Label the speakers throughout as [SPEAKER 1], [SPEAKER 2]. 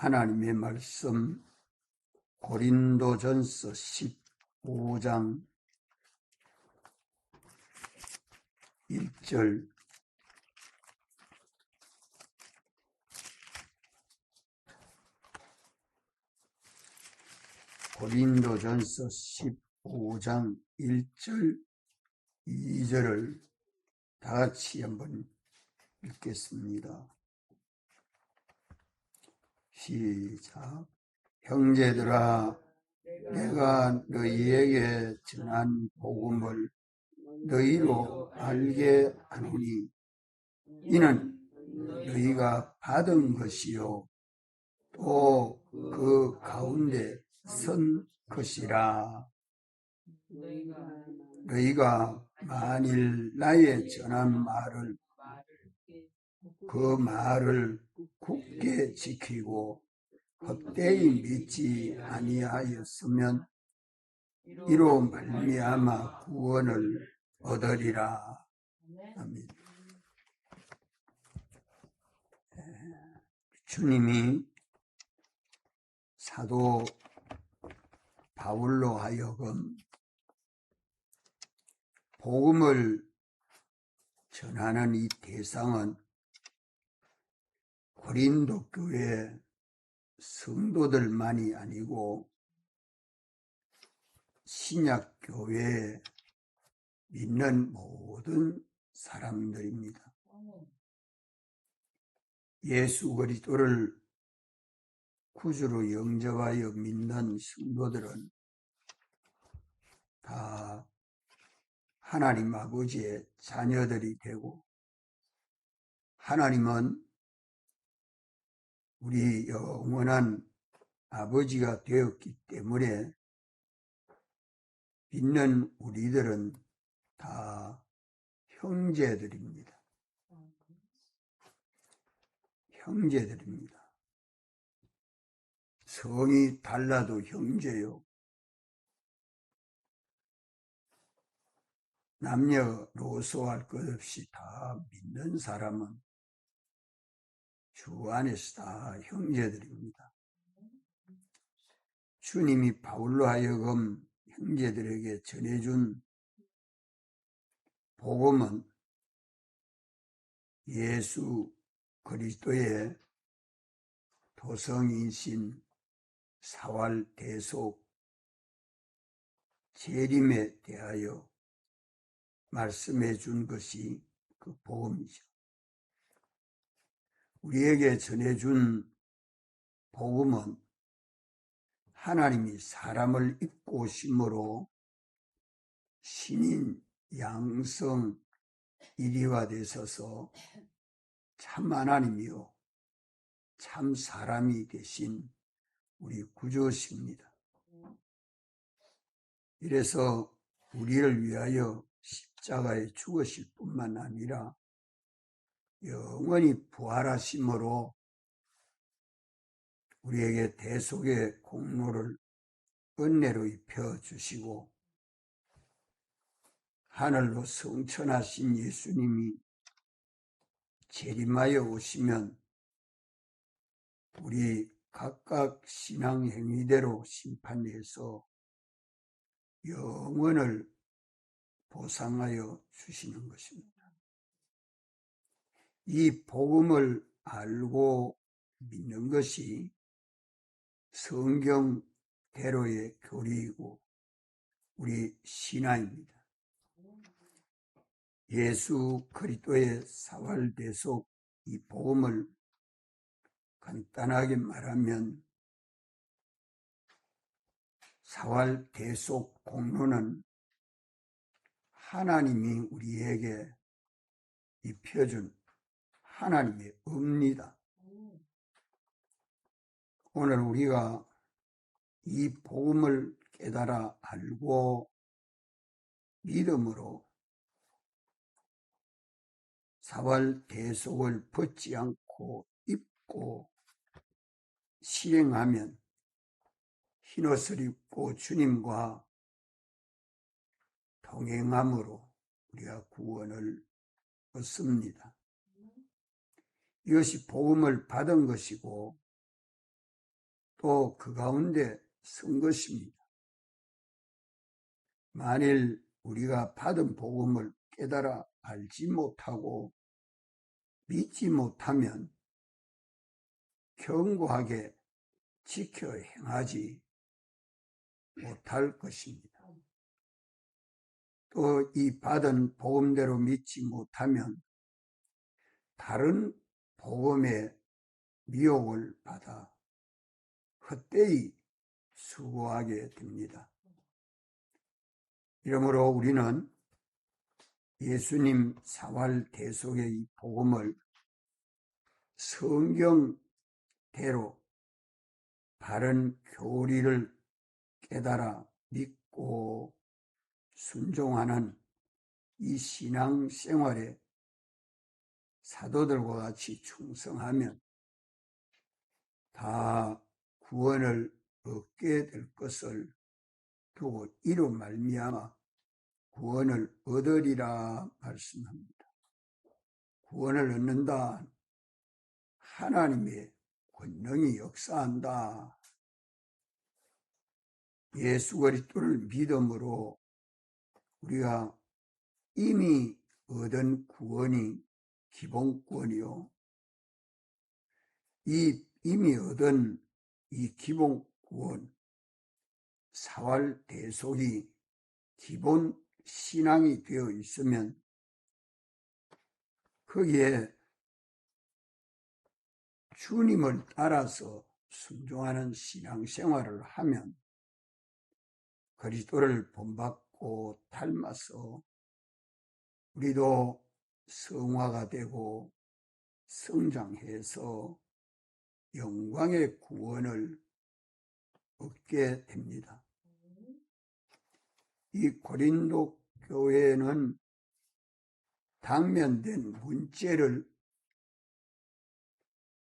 [SPEAKER 1] 하나님의 말씀 고린도전서 15장 1절 고린도전서 15장 1절 2절을 다 같이 한번 읽겠습니다. 시작. 형제들아, 내가 너희에게 전한 복음을 너희로 알게 하노니 이는 너희가 받은 것이요 또 그 가운데 선 것이라. 너희가 만일 나의 전한 말을 그 말을 굳게 지키고 헛되이 믿지 아니하였으면 이로 말미암아 구원을 얻으리라. 아멘. 주님이 사도 바울로 하여금 복음을 전하는 이 대상은 고린도 교회 성도들만이 아니고 신약 교회에 믿는 모든 사람들입니다. 예수 그리스도를 구주로 영접하여 믿는 성도들은 다 하나님 아버지의 자녀들이 되고, 하나님은 우리 영원한 아버지가 되었기 때문에 믿는 우리들은 다 형제들입니다. 형제들입니다. 성이 달라도 형제요. 남녀노소 것 없이 다 믿는 사람은 주 안에서 다 형제들입니다. 주님이 바울로 하여금 형제들에게 전해준 복음은 예수 그리스도의 도성이신 사활 대속 재림에 대하여 말씀해 준 것이 그 복음이죠. 우리에게 전해준 복음은 하나님이 사람을 입고 오심으로 신인 양성 일위화되셔서 참 하나님이요 참 사람이 되신 우리 구주십니다. 이래서 우리를 위하여 십자가에 죽으실 뿐만 아니라 영원히 부활하심으로 우리에게 대속의 공로를 은혜로 입혀주시고, 하늘로 승천하신 예수님이 재림하여 오시면 우리 각각 신앙 행위대로 심판해서 영원을 보상하여 주시는 것입니다. 이 복음을 알고 믿는 것이 성경대로의 교리이고 우리 신앙입니다. 예수 그리스도의 사활대속 이 복음을 간단하게 말하면 사활대속 공로는 하나님이 우리에게 입혀준 하나님의 은혜입니다. 오늘 우리가 이 복음을 깨달아 알고 믿음으로 사활대속을 벗지 않고 입고 실행하면 흰옷을 입고 주님과 동행함으로 우리가 구원을 얻습니다. 이것이 복음을 받은 것이고 또 그 가운데 선 것입니다. 만일 우리가 받은 복음을 깨달아 알지 못하고 믿지 못하면 견고하게 지켜 행하지 못할 것입니다. 또 이 받은 복음대로 믿지 못하면 다른 복음의 미혹을 받아 헛되이 수고하게 됩니다. 이러므로 우리는 예수님 사활 대속의 이 복음을 성경대로 바른 교리를 깨달아 믿고 순종하는 이 신앙생활에 사도들과 같이 충성하면 다 구원을 얻게 될 것을 두고 이로 말미암아 구원을 얻으리라 말씀합니다. 구원을 얻는다. 하나님의 권능이 역사한다. 예수 그리스도를 믿음으로 우리가 이미 얻은 구원이 기본구원이요. 이 이미 얻은 이 기본구원, 사활 대속이 기본 신앙이 되어 있으면 거기에 주님을 따라서 순종하는 신앙생활을 하면 그리스도를 본받고 닮아서 우리도 성화가 되고 성장해서 영광의 구원을 얻게 됩니다. 이 고린도 교회는 당면된 문제를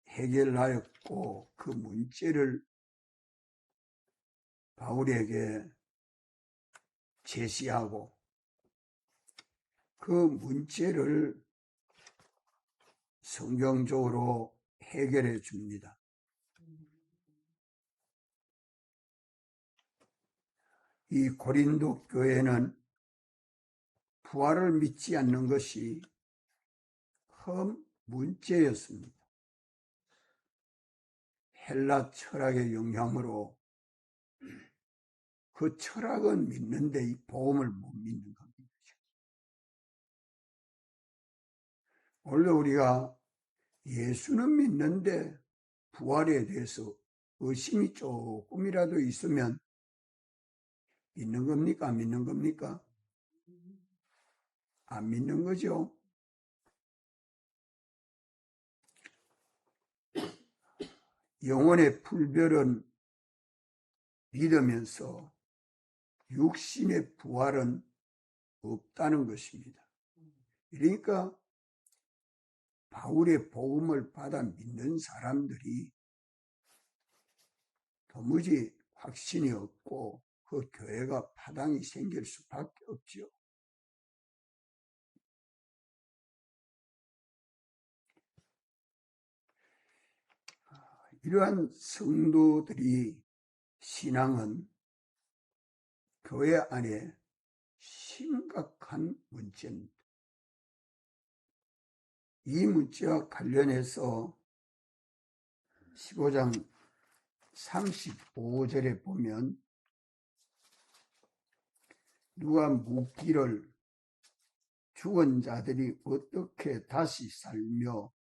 [SPEAKER 1] 해결하였고 그 문제를 바울에게 제시하고 그 문제를 성경적으로 해결해 줍니다. 이 고린도 교회는 부활을 믿지 않는 것이 큰 문제였습니다. 헬라 철학의 영향으로 그 철학은 믿는데 이 복음을 못 믿는 겁니다. 원래 우리가 예수는 믿는데 부활에 대해서 의심이 조금이라도 있으면 믿는 겁니까? 안 믿는 겁니까? 안 믿는 거죠. 영혼의 풀별은 믿으면서 육신의 부활은 없다는 것입니다. 그러니까 바울의 복음을 받아 믿는 사람들이 도무지 확신이 없고 그 교회가 파당이 생길 수밖에 없죠. 이러한 성도들이 신앙은 교회 안에 심각한 문제입니다. 이 문제와 관련해서 15장 35절에 보면 누가 묻기를 죽은 자들이 어떻게 다시 살며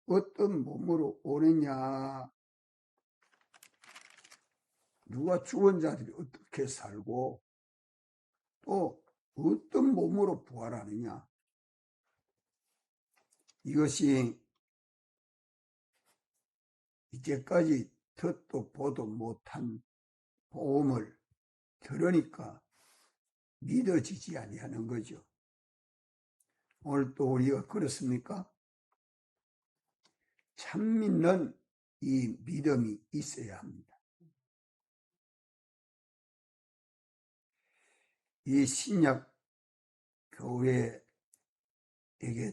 [SPEAKER 1] 어떤 몸으로 오느냐. 누가 죽은 자들이 어떻게 살고 또 어떤 몸으로 부활하느냐. 이것이 이제까지 듣도 보도 못한 복음을 들으니까 믿어지지 아니하는 거죠. 오늘 또 우리가 그렇습니까? 참 믿는 이 믿음이 있어야 합니다. 이 신약 교회에게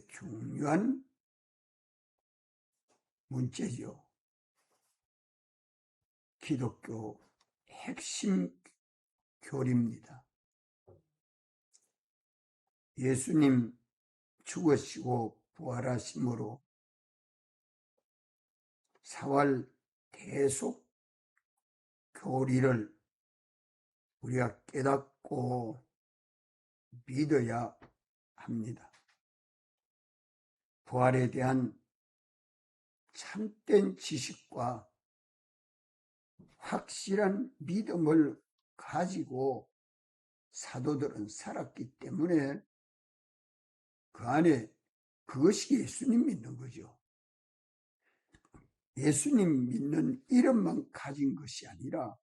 [SPEAKER 1] 중요한 문제죠. 기독교 핵심 교리입니다. 예수님 죽으시고 부활하심으로 사활 대속 교리를 우리가 깨닫고 믿어야 합니다. 부활에 대한 참된 지식과 확실한 믿음을 가지고 사도들은 살았기 때문에 그 안에 그것이 예수님 믿는 거죠. 예수님 믿는 이름만 가진 것이 아니라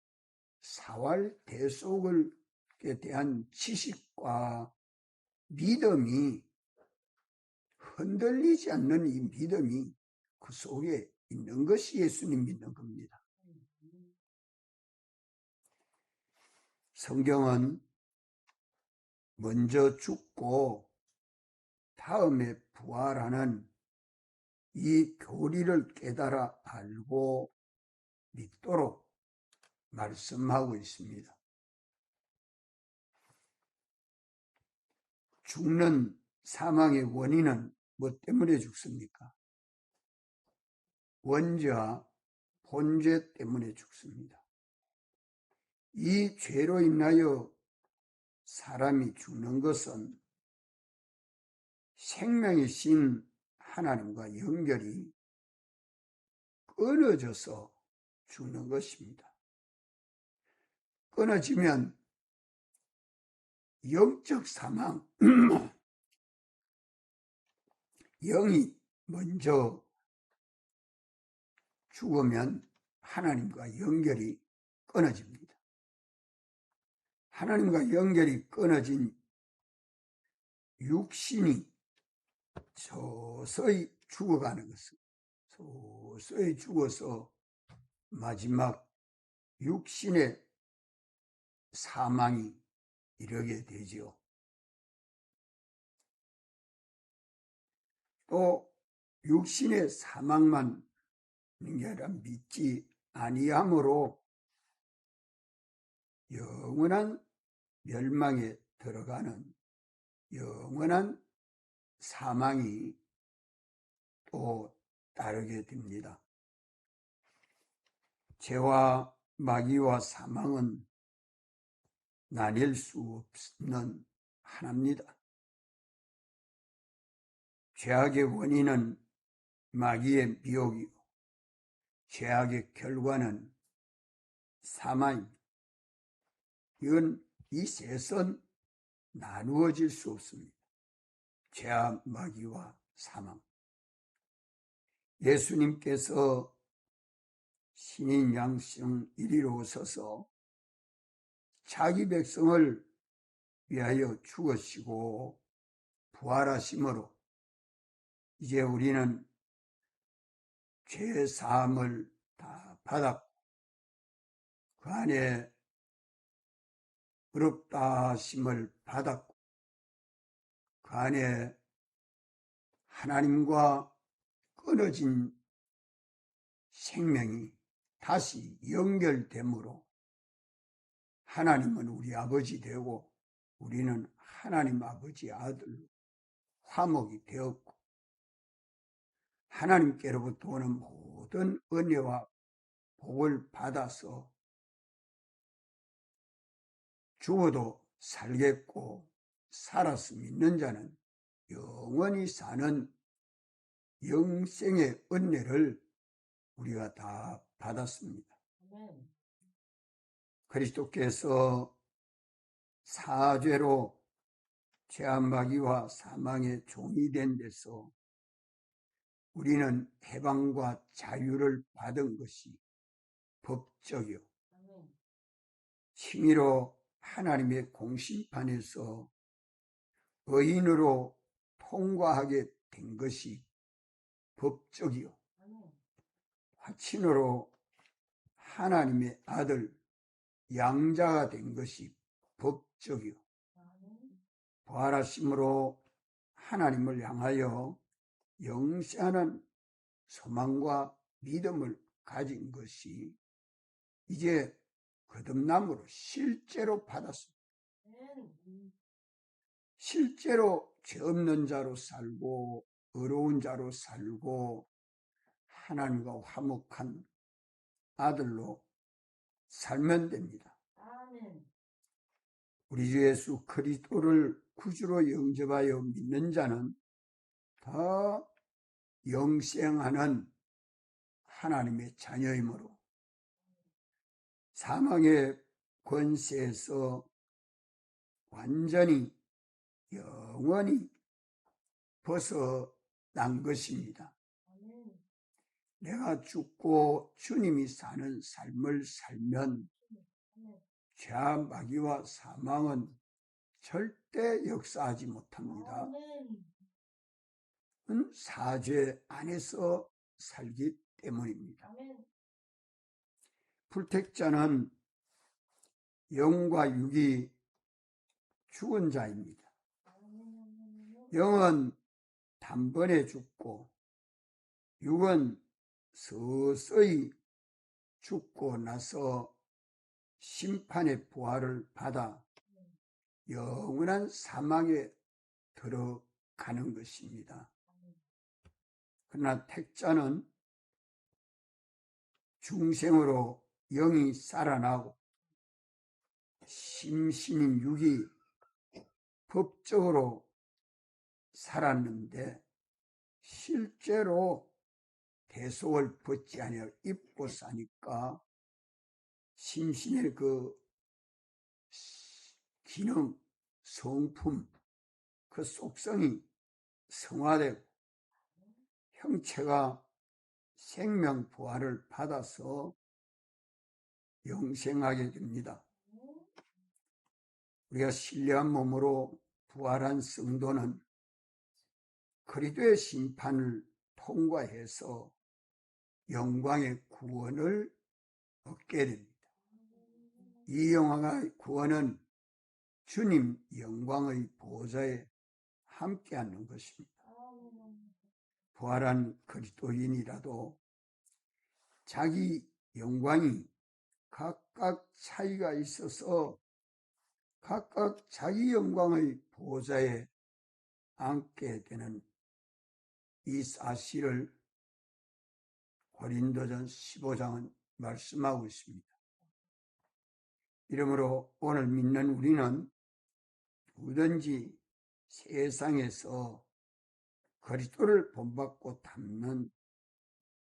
[SPEAKER 1] 사활 대속에 대한 지식과 믿음이 흔들리지 않는 이 믿음이 그 속에 있는 것이 예수님 믿는 겁니다. 성경은 먼저 죽고 다음에 부활하는 이 교리를 깨달아 알고 믿도록 말씀하고 있습니다. 죽는 사망의 원인은 뭐 때문에 죽습니까? 원죄와 본죄 때문에 죽습니다. 이 죄로 인하여 사람이 죽는 것은 생명이신 하나님과 연결이 끊어져서 죽는 것입니다. 끊어지면 영적 사망, 영이 먼저 죽으면 하나님과 연결이 끊어집니다. 하나님과 연결이 끊어진 육신이 서서히 죽어가는 것은 서서히 죽어서 마지막 육신의 사망이 이르게 되죠. 또 육신의 사망만 있는 게 아니라 믿지 아니함으로 영원한 멸망에 들어가는 영원한 사망이 또 따르게 됩니다. 죄와 마귀와 사망은 나뉠 수 없는 하나입니다. 죄악의 원인은 마귀의 미혹이고 죄악의 결과는 사망입니다. 이건 이 셋은 나누어질 수 없습니다. 죄와 마귀와 사망. 예수님께서 신인 양성 1위로 오셔서 자기 백성을 위하여 죽으시고 부활하심으로 이제 우리는 죄 사함을 다 받았고 그 안에 의롭다 하심을 받았고 그 안에 하나님과 끊어진 생명이 다시 연결되므로 하나님은 우리 아버지 되고 우리는 하나님 아버지 아들 화목이 되었고 하나님께로부터 오는 모든 은혜와 복을 받아서 죽어도 살겠고 살아서 믿는 자는 영원히 사는 영생의 은혜를 우리가 다 받았습니다. 그리스도께서 사죄로 죄악 마귀와 사망의 종이 된 데서 우리는 해방과 자유를 받은 것이 법적이요 칭의로 하나님의 공심판에서 의인으로 통과하게 된 것이 법적이요 화친으로 하나님의 아들 양자가 된 것이 법적이요 부활하심으로 하나님을 향하여 영생하는 소망과 믿음을 가진 것이 이제 거듭남으로 실제로 받았습니다. 실제로 죄 없는 자로 살고 의로운 자로 살고 하나님과 화목한 아들로 살면 됩니다. 우리 주 예수 그리스도를 구주로 영접하여 믿는 자는 더 영생하는 하나님의 자녀이므로 사망의 권세에서 완전히 영원히 벗어난 것입니다. 내가 죽고 주님이 사는 삶을 살면 죄와 마귀와 사망은 절대 역사하지 못합니다. 사죄 안에서 살기 때문입니다. 불택자는 영과 육이 죽은 자입니다. 영은 단번에 죽고 육은 서서히 죽고 나서 심판의 부활을 받아 영원한 사망에 들어가는 것입니다. 그러나 택자는 중생으로 영이 살아나고 심신인 육이 법적으로 살았는데 실제로 대속을 받지 아니하여 입고 사니까 심신의 그 기능, 성품, 그 속성이 성화되고 형체가 생명 부활을 받아서 영생하게 됩니다. 우리가 신뢰한 몸으로 부활한 성도는 그리스도의 심판을 통과해서 영광의 구원을 얻게 됩니다. 이 영광의 구원은 주님 영광의 보좌에 함께하는 것입니다. 부활한 그리스도인이라도 자기 영광이 각각 차이가 있어서 각각 자기 영광의 보좌에 앉게 되는 이 사실을 고린도전 15장은 말씀하고 있습니다. 이러므로 오늘 믿는 우리는 누구든지 세상에서 그리스도를 본받고 닮는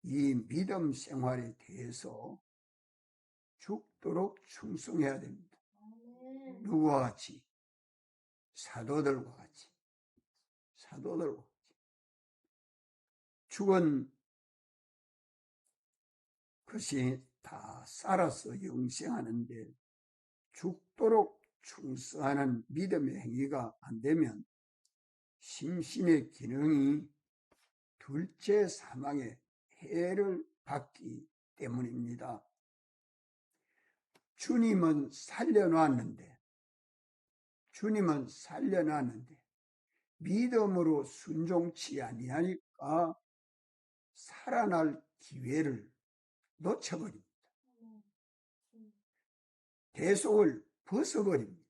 [SPEAKER 1] 이 믿음 생활에 대해서 죽도록 충성해야 됩니다. 누구와 같이? 사도들과 같이. 죽은 것이 다 살아서 영생하는데 죽도록 충성하는 믿음의 행위가 안 되면 심신의 기능이 둘째 사망의 해를 받기 때문입니다. 주님은 살려놨는데 믿음으로 순종치 아니하니까 살아날 기회를 놓쳐버립니다. 대속을 벗어버립니다.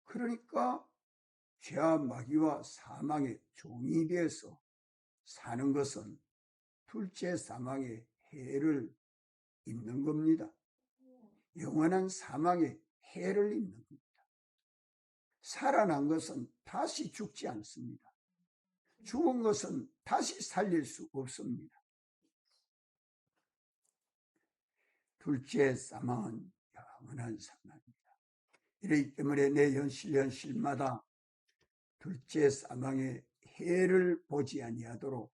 [SPEAKER 1] 그러니까 죄와 마귀와 사망의 종이 되어서 사는 것은 둘째 사망의 해를 입는 겁니다. 영원한 사망의 해를 입는 겁니다. 살아난 것은 다시 죽지 않습니다. 죽은 것은 다시 살릴 수 없습니다. 둘째 사망은 영원한 사망입니다. 이렇기 때문에 내 연실마다 둘째 사망의 해를 보지 아니하도록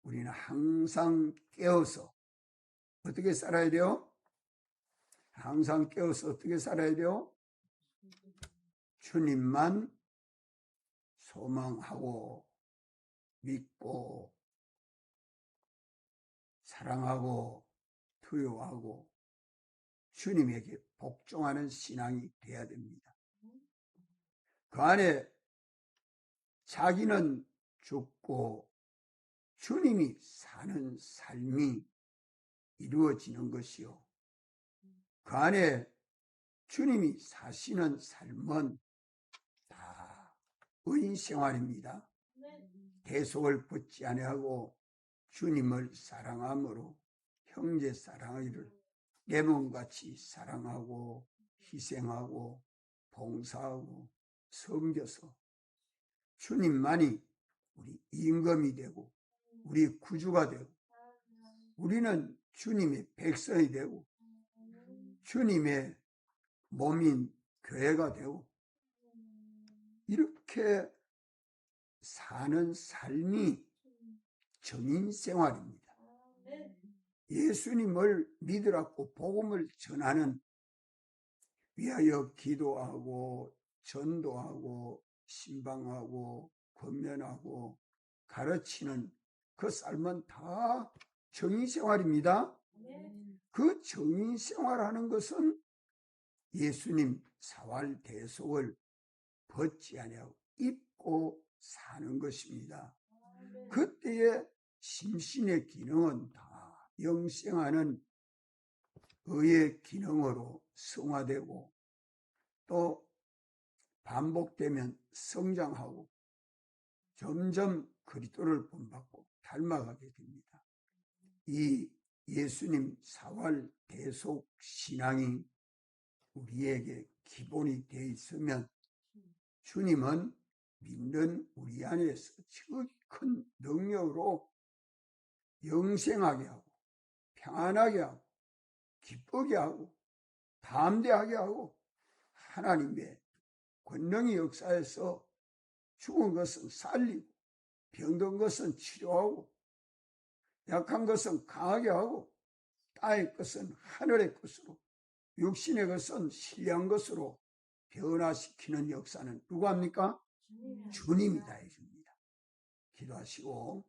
[SPEAKER 1] 우리는 항상 깨어서 어떻게 살아야 돼요? 항상 깨어서 어떻게 살아야 돼요? 주님만 소망하고 믿고 사랑하고 투여하고 주님에게 복종하는 신앙이 돼야 됩니다. 그 안에 자기는 죽고 주님이 사는 삶이 이루어지는 것이요. 그 안에 주님이 사시는 삶은 다 의인 생활입니다. 대속을 벗지 아니하고 주님을 사랑함으로 형제 사랑하기를 내 몸같이 사랑하고 희생하고 봉사하고 섬겨서 주님만이 우리 임금이 되고 우리 구주가 되고 우리는 주님의 백성이 되고 주님의 몸인 교회가 되고 이렇게 사는 삶이 정인생활입니다. 예수님을 믿으라고 복음을 전하는 위하여 기도하고 전도하고 신방하고 권면하고 가르치는 그 삶은 다 정인생활입니다. 그 정인생활하는 것은 예수님 사활 대속을 벗지 아니하고 입고 사는 것입니다. 그때의 심신의 기능은 다 영생하는 의의 기능으로 승화되고 또 반복되면 성장하고 점점 그리스도를 본받고 닮아가게 됩니다. 이 예수님 사활 대속 신앙이 우리에게 기본이 되어 있으면 주님은 믿는 우리 안에서 저 큰 능력으로 영생하게 하고 평안하게 하고 기쁘게 하고 담대하게 하고 하나님의 권능의 역사에서 죽은 것은 살리고 병든 것은 치료하고 약한 것은 강하게 하고 땅의 것은 하늘의 것으로 육신의 것은 신령한 것으로 변화시키는 역사는 누가 합니까? 주님이 다 해줍니다. 기도하시고